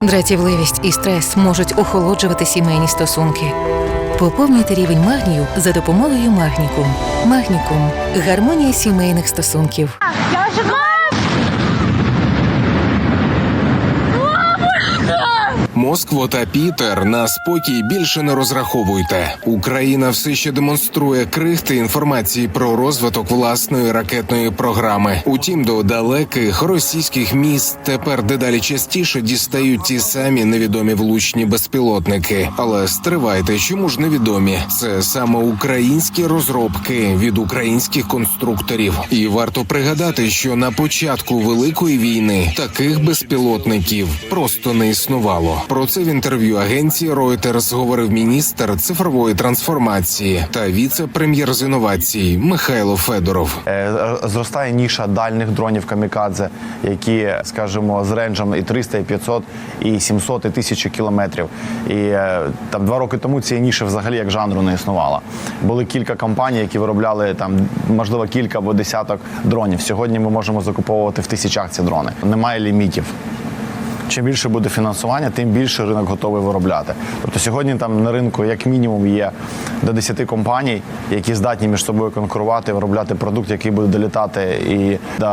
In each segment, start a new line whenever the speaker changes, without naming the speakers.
Дратівливість і стрес можуть охолоджувати сімейні стосунки. Поповнюйте рівень магнію за допомогою Магнікум. Магнікум – гармонія сімейних стосунків.
Москва та Пітер, на спокій більше не розраховуйте. Україна все ще демонструє крихти інформації про розвиток власної ракетної програми. Утім, до далеких російських міст тепер дедалі частіше дістають ті самі невідомі влучні безпілотники. Але стривайте, чому ж невідомі? Це саме українські розробки від українських конструкторів. І варто пригадати, що на початку Великої війни таких безпілотників просто не існувало. Про це в інтерв'ю агенції Reuters говорив міністр цифрової трансформації та віце-прем'єр з інновацій Михайло Федоров.
Зростає ніша дальних дронів камікадзе, які, скажімо, з рейнджем і 300, і 500, і 700, і 1000 кілометрів. І там 2 роки тому цієї ніші взагалі як жанру не існувало. Були кілька компаній, які виробляли там, можливо, кілька або десяток дронів. Сьогодні ми можемо закуповувати в тисячах ці дрони. Немає лімітів. Чим більше буде фінансування, тим більше ринок готовий виробляти. Тобто сьогодні там на ринку як мінімум є до 10 компаній, які здатні між собою конкурувати, виробляти продукт, який буде долітати і до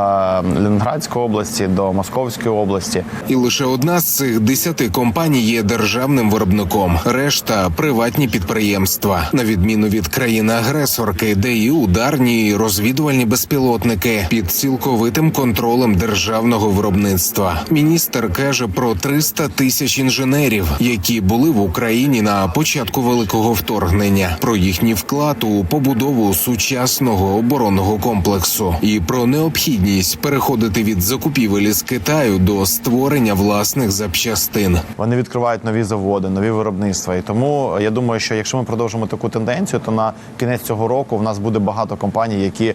Ленінградської області, до Московської області.
І лише одна з цих 10 компаній є державним виробником. Решта – приватні підприємства. На відміну від країни-агресорки, де і ударні, і розвідувальні безпілотники під цілковитим контролем державного виробництва. Міністр каже про 300 тисяч інженерів, які були в Україні на початку великого вторгнення, про їхній вклад у побудову сучасного оборонного комплексу і про необхідність переходити від закупівель із Китаю до створення власних запчастин.
Вони відкривають нові заводи, нові виробництва. І тому я думаю, що якщо ми продовжимо таку тенденцію, то на кінець цього року в нас буде багато компаній, які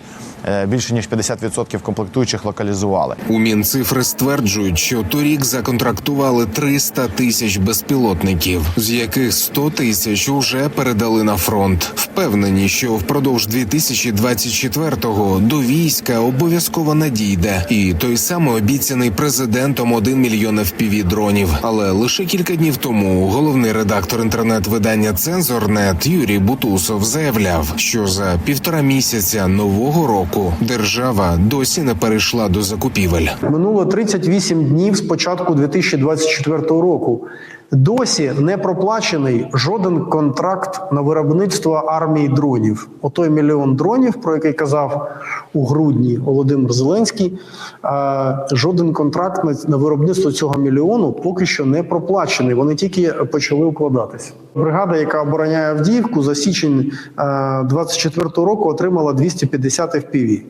більше ніж 50% комплектуючих локалізували.
У Мінцифри стверджують, що торік законтрактували 300 тисяч безпілотників, з яких 100 тисяч уже передали на фронт. Впевнені, що впродовж 2024-го до війська обов'язково надійде і той самий обіцяний президентом 1 мільйон FPV-дронів. Але лише кілька днів тому головний редактор інтернет-видання «Цензорнет» Юрій Бутусов заявляв, що за 1,5 місяця нового року держава досі не перейшла до закупівель.
Минуло 38 днів з початку 2024 року. Досі не проплачений жоден контракт на виробництво армії дронів. Отой 1 мільйон дронів, про який казав у грудні Володимир Зеленський, жоден контракт на виробництво цього 1 мільйону поки що не проплачений. Вони тільки почали укладатися. Бригада, яка обороняє Авдіївку, за січень 2024 року отримала 250 FPV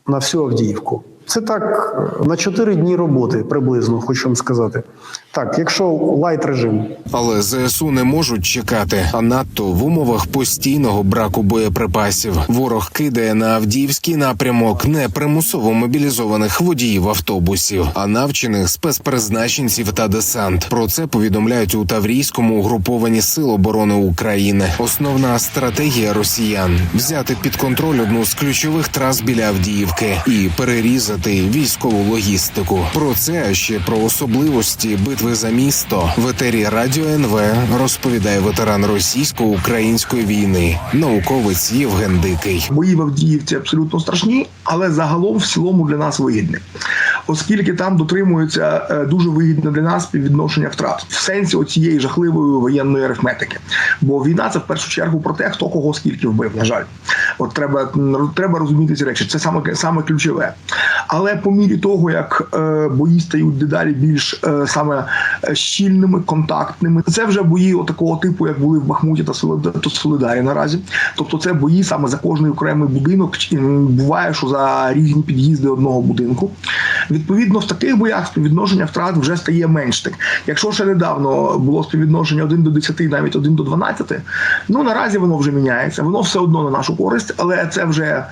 на всю Авдіївку. Це так, на 4 дні роботи приблизно, хочу вам сказати. Так, якщо лайт режим.
Але ЗСУ не можуть чекати, а надто в умовах постійного браку боєприпасів. Ворог кидає на Авдіївський напрямок не примусово мобілізованих водіїв автобусів, а навчених спецпризначенців та десант. Про це повідомляють у Таврійському угрупованні Сил оборони України. Основна стратегія росіян – взяти під контроль одну з ключових трас біля Авдіївки і перерізати військову логістику. Про це, а ще про особливості битви за місто в етері Радіо НВ розповідає ветеран російсько-української війни, науковець Євген Дикий.
Бої в Авдіївці абсолютно страшні, але загалом в цілому для нас вигідні. Оскільки там дотримується дуже вигідне для нас співвідношення втрат в сенсі оцієї жахливої воєнної арифметики. Бо війна – це в першу чергу про те, хто кого скільки вбив, на жаль. От треба розуміти ці речі, це саме ключове. Але по мірі того, як бої стають дедалі більш саме щільними, контактними, це вже бої такого типу, як були в Бахмуті та Солидарі наразі. Тобто це бої саме за кожний окремий будинок, буває, що за різні під'їзди одного будинку. Відповідно, в таких боях співвідношення втрат вже стає менш так. Якщо ще недавно було співвідношення 1 до 10, навіть 1 до 12, наразі воно вже міняється. Воно все одно на нашу користь, але це вже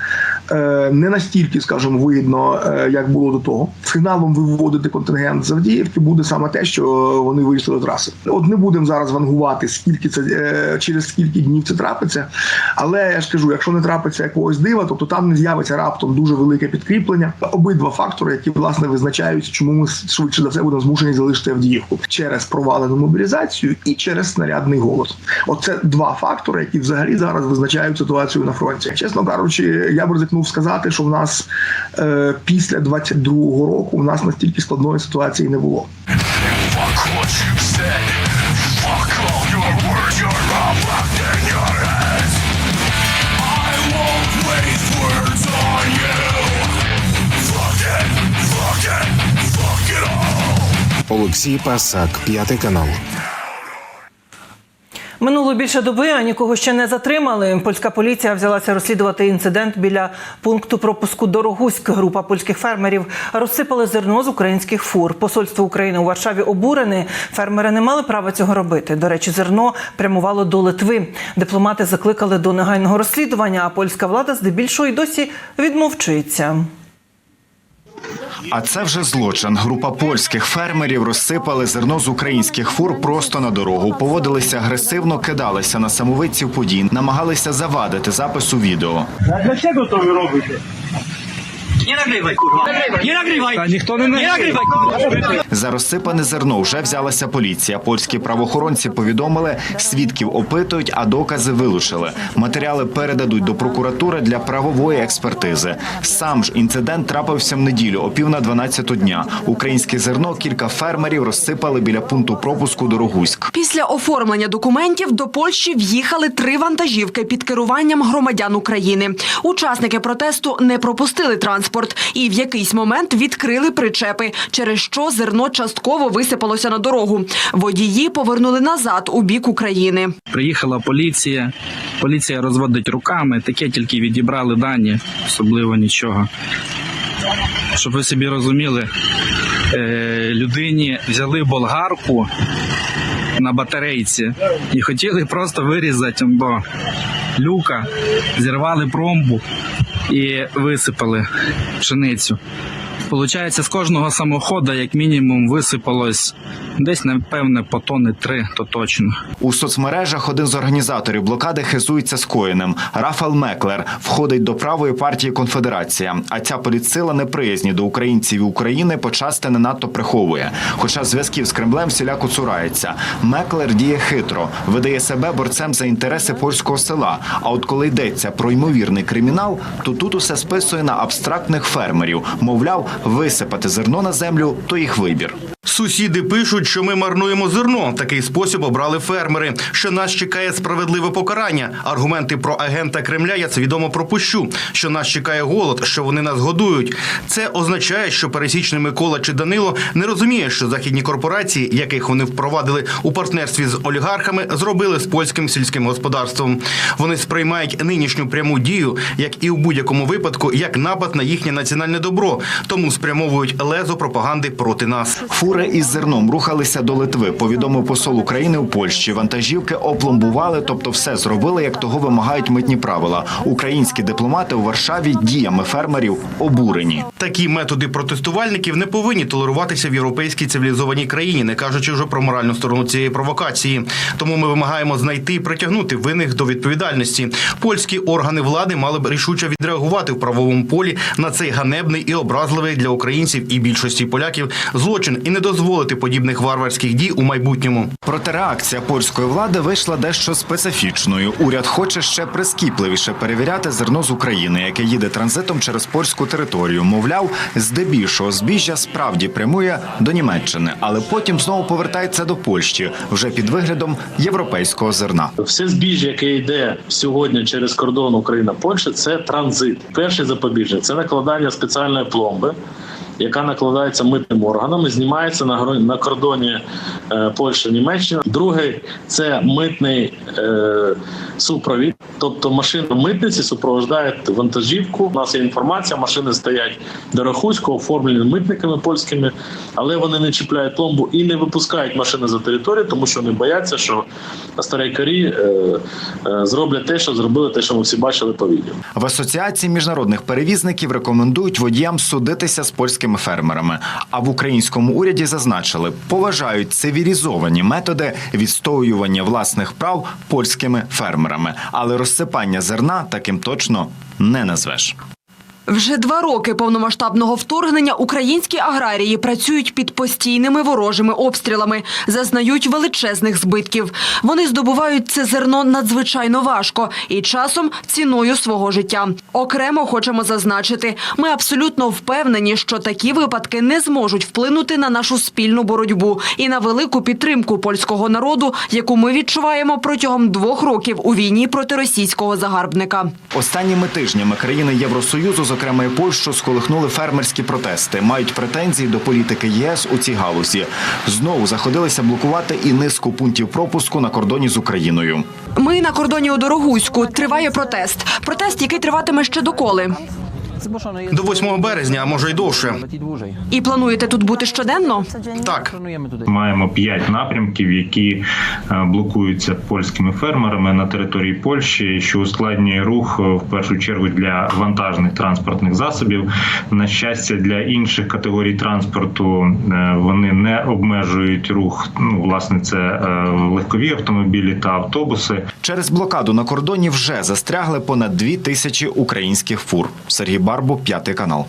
не настільки, скажімо, вигідно, як було до того. Сигналом виводити контингент з Авдіївки буде саме те, що вони вийшли до траси. От не будемо зараз вангувати, скільки це, через скільки днів це трапиться, але я ж кажу, якщо не трапиться якогось дива, тобто там не з'явиться раптом дуже велике підкріплення. Обидва фактори, які, власне, визначають, чому ми швидше за все будемо змушені залишити Авдіївку. Через провалену мобілізацію і через снарядний голод. Оце два фактори, які взагалі зараз визначають ситуацію на фронті. Чесно кажучи, я б ризикнув сказати, що в нас після 22-го року в нас настільки складної ситуації не було.
Олексій Пасак, 5 канал.
Минуло більше доби, а нікого ще не затримали. Польська поліція взялася розслідувати інцидент біля пункту пропуску Дорогуськ. Група польських фермерів розсипали зерно з українських фур. Посольство України у Варшаві обурене. Фермери не мали права цього робити. До речі, зерно прямувало до Литви. Дипломати закликали до негайного розслідування, а польська влада здебільшого й досі відмовчується.
А це вже злочин. Група польських фермерів розсипали зерно з українських фур просто на дорогу. Поводилися агресивно, кидалися на самовидців подій, намагалися завадити запису відео.
А для чого то ви робите? Не нагрівай, курва! Не нагрівай! Та ніхто не нагрівай!
За розсипане зерно вже взялася поліція. Польські правоохоронці повідомили, свідків опитують, а докази вилучили. Матеріали передадуть до прокуратури для правової експертизи. Сам ж інцидент трапився в неділю о 11:50 дня. Українське зерно кілька фермерів розсипали біля пункту пропуску Дорогуськ.
Після оформлення документів до Польщі в'їхали 3 вантажівки під керуванням громадян України. Учасники протесту не пропустили транспорт і в якийсь момент відкрили причепи, через що зерно частково висипалося на дорогу. Водії повернули назад у бік України.
Приїхала поліція. Поліція розводить руками. Таке тільки відібрали дані, особливо нічого. Щоб ви собі розуміли, людині взяли болгарку на батарейці і хотіли просто вирізати до люка, зірвали пломбу і висипали пшеницю. Получається, з кожного самохода як мінімум висипалось десь, напевне, по тони 3, то точно.
У соцмережах один з організаторів блокади хизується скоєним. Рафал Меклер входить до правої партії «Конфедерація». А ця політсила неприязні до українців і України почасти не надто приховує. Хоча зв'язків з Кремлем всіляко цурається. Меклер діє хитро, видає себе борцем за інтереси польського села. А от коли йдеться про ймовірний кримінал, то тут усе списує на абстрактних фермерів. Мовляв, висипати зерно на землю – то їх вибір.
Сусіди пишуть, що ми марнуємо зерно. Такий спосіб обрали фермери, що нас чекає справедливе покарання. Аргументи про агента Кремля я свідомо пропущу, що нас чекає голод, що вони нас годують. Це означає, що пересічний Микола чи Данило не розуміє, що західні корпорації, яких вони впровадили у партнерстві з олігархами, зробили з польським сільським господарством. Вони сприймають нинішню пряму дію, як і у будь-якому випадку, як напад на їхнє національне добро, тому спрямовують лезо пропаганди проти нас.
Фури із зерном рухалися до Литви, повідомив посол України у Польщі. Вантажівки опломбували, тобто все зробили, як того вимагають митні правила. Українські дипломати у Варшаві діями фермерів обурені.
Такі методи протестувальників не повинні толеруватися в європейській цивілізованій країні, не кажучи вже про моральну сторону цієї провокації. Тому ми вимагаємо знайти і притягнути винних до відповідальності. Польські органи влади мали б рішуче відреагувати в правовому полі на цей ганебний і образливий для українців і більшості поляків злочин і не дозволити подібних варварських дій у майбутньому.
Проте реакція польської влади вийшла дещо специфічною. Уряд хоче ще прискіпливіше перевіряти зерно з України, яке їде транзитом через польську територію. Мовляв, здебільшого збіжжя справді прямує до Німеччини, але потім знову повертається до Польщі, вже під виглядом європейського зерна.
Все збіжжя, яке йде сьогодні через кордон Україна-Польща, це транзит. Перший запобіжник – це накладання спеціальної пломби яка накладається митним органом і знімається на кордоні Польща-Німеччина. Другий – це митний супровід, тобто машина митниці супроводжує вантажівку. У нас є інформація, машини стоять до Рахуську, оформлені митниками польськими, але вони не чіпляють пломбу і не випускають машини за територію, тому що вони бояться, що старейкарі зроблять те, що зробили, те, що ми всі бачили по відео.
В Асоціації міжнародних перевізників рекомендують водіям судитися з польськими фермерами. А в українському уряді зазначили, поважають цивілізовані методи відстоювання власних прав польськими фермерами. Але розсипання зерна таким точно не назвеш.
Вже 2 роки повномасштабного вторгнення українські аграрії працюють під постійними ворожими обстрілами, зазнають величезних збитків. Вони здобувають це зерно надзвичайно важко і часом ціною свого життя. Окремо хочемо зазначити, ми абсолютно впевнені, що такі випадки не зможуть вплинути на нашу спільну боротьбу і на велику підтримку польського народу, яку ми відчуваємо протягом 2 років у війні проти російського загарбника.
Останніми тижнями країни Євросоюзу, зокрема і Польщу, сколихнули фермерські протести. Мають претензії до політики ЄС у цій галузі. Знову заходилися блокувати і низку пунктів пропуску на кордоні з Україною.
Ми на кордоні у Дорогуську. Триває протест. Протест, який триватиме ще доколи.
До 8 березня, а може й довше.
І плануєте тут бути щоденно?
Так.
Маємо 5 напрямків, які блокуються польськими фермерами на території Польщі, що ускладнює рух в першу чергу для вантажних транспортних засобів. На щастя, для інших категорій транспорту вони не обмежують рух. Власне, це легкові автомобілі та автобуси.
Через блокаду на кордоні вже застрягли понад 2000 українських фур. Сергій Барбу, 5 канал.